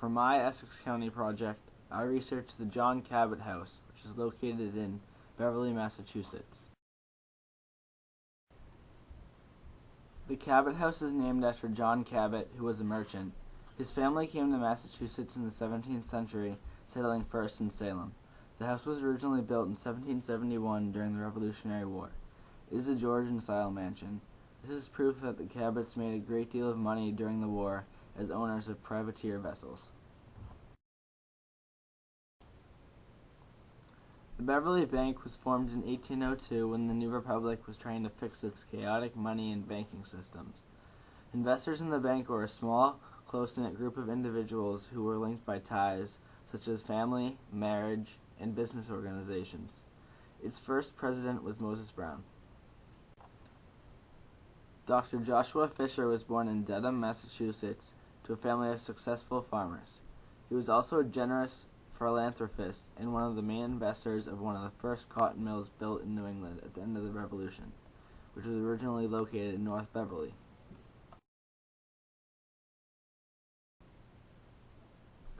For my Essex County project, I researched the John Cabot House, which is located in Beverly, Massachusetts. The Cabot House is named after John Cabot, who was a merchant. His family came to Massachusetts in the 17th century, settling first in Salem. The house was originally built in 1771 during the Revolutionary War. It is a Georgian-style mansion. This is proof that the Cabots made a great deal of money during the war as owners of privateer vessels. The Beverly Bank was formed in 1802 when the new republic was trying to fix its chaotic money and banking systems. Investors in the bank were a small, close-knit group of individuals who were linked by ties such as family, marriage, and business organizations. Its first president was Moses Brown. Dr. Joshua Fisher was born in Dedham, Massachusetts, to a family of successful farmers. He was also a generous philanthropist and one of the main investors of one of the first cotton mills built in New England at the end of the Revolution, which was originally located in North Beverly.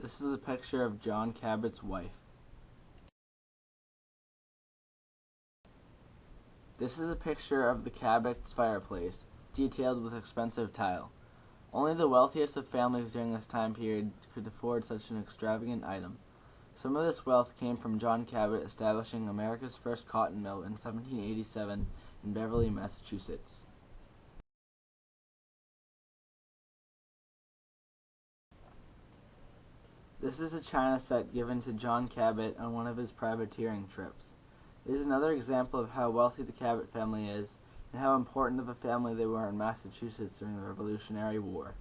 This is a picture of John Cabot's wife. This is a picture of the Cabot's fireplace, detailed with expensive tile. Only the wealthiest of families during this time period could afford such an extravagant item. Some of this wealth came from John Cabot establishing America's first cotton mill in 1787 in Beverly, Massachusetts. This is a china set given to John Cabot on one of his privateering trips. It is another example of how wealthy the Cabot family is and how important of a family they were in Massachusetts during the Revolutionary War.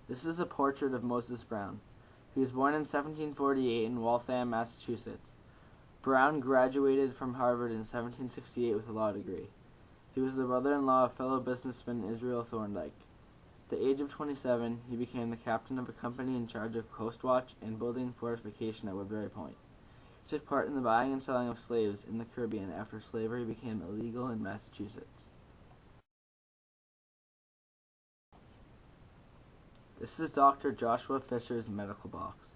This is a portrait of Moses Brown. He was born in 1748 in Waltham, Massachusetts. Brown graduated from Harvard in 1768 with a law degree. He was the brother-in-law of fellow businessman Israel Thorndike. At the age of 27, he became the captain of a company in charge of coast watch and building fortification at Woodbury Point. He took part in the buying and selling of slaves in the Caribbean after slavery became illegal in Massachusetts. This is Dr. Joshua Fisher's medical box.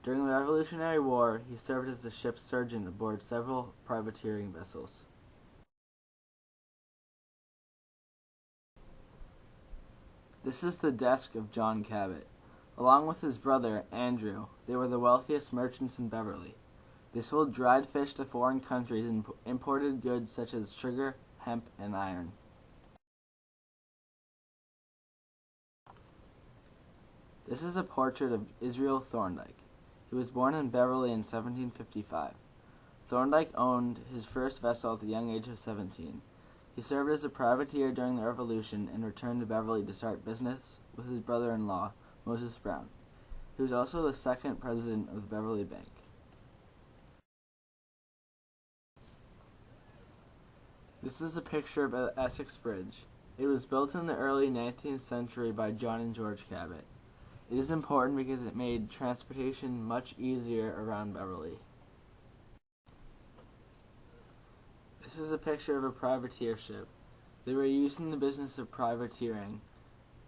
During the Revolutionary War, he served as the ship's surgeon aboard several privateering vessels. This is the desk of John Cabot. Along with his brother, Andrew, they were the wealthiest merchants in Beverly. They sold dried fish to foreign countries and imported goods such as sugar, hemp, and iron. This is a portrait of Israel Thorndike. He was born in Beverly in 1755. Thorndike owned his first vessel at the young age of 17. He served as a privateer during the Revolution and returned to Beverly to start business with his brother-in-law, Moses Brown. He was also the second president of the Beverly Bank. This is a picture of the Essex Bridge. It was built in the early 19th century by John and George Cabot. It is important because it made transportation much easier around Beverly. This is a picture of a privateer ship. They were used in the business of privateering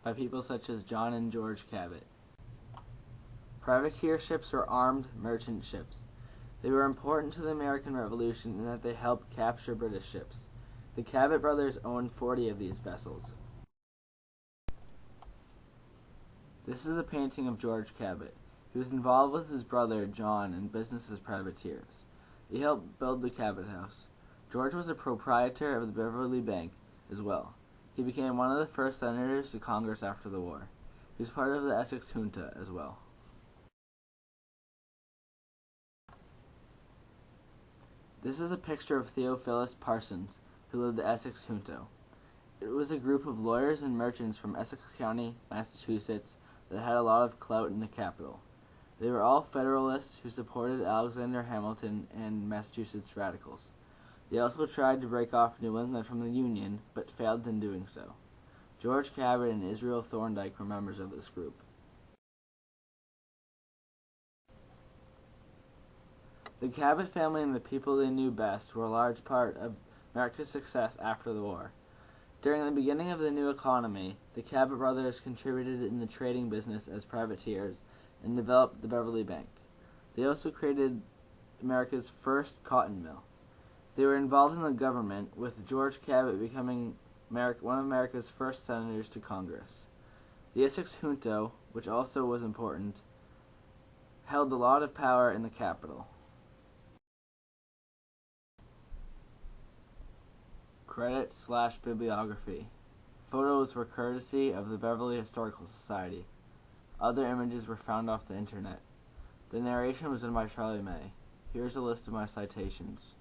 by people such as John and George Cabot. Privateer ships were armed merchant ships. They were important to the American Revolution in that they helped capture British ships. The Cabot brothers owned 40 of these vessels. This is a painting of George Cabot. He was involved with his brother, John, in business as privateers. He helped build the Cabot House. George was a proprietor of the Beverly Bank as well. He became one of the first senators to Congress after the war. He was part of the Essex junta as well. This is a picture of Theophilus Parsons, who led the Essex junta. It was a group of lawyers and merchants from Essex County, Massachusetts, that had a lot of clout in the capital. They were all Federalists who supported Alexander Hamilton and Massachusetts radicals. They also tried to break off New England from the Union, but failed in doing so. George Cabot and Israel Thorndike were members of this group. The Cabot family and the people they knew best were a large part of America's success after the war. During the beginning of the new economy, the Cabot brothers contributed in the trading business as privateers and developed the Beverly Bank. They also created America's first cotton mill. They were involved in the government, with George Cabot becoming one of America's first senators to Congress. The Essex junto, which also was important, held a lot of power in the capital. Credit/bibliography. Photos were courtesy of the Beverly Historical Society. Other images were found off the internet. The narration was done by Charlie May. Here's a list of my citations.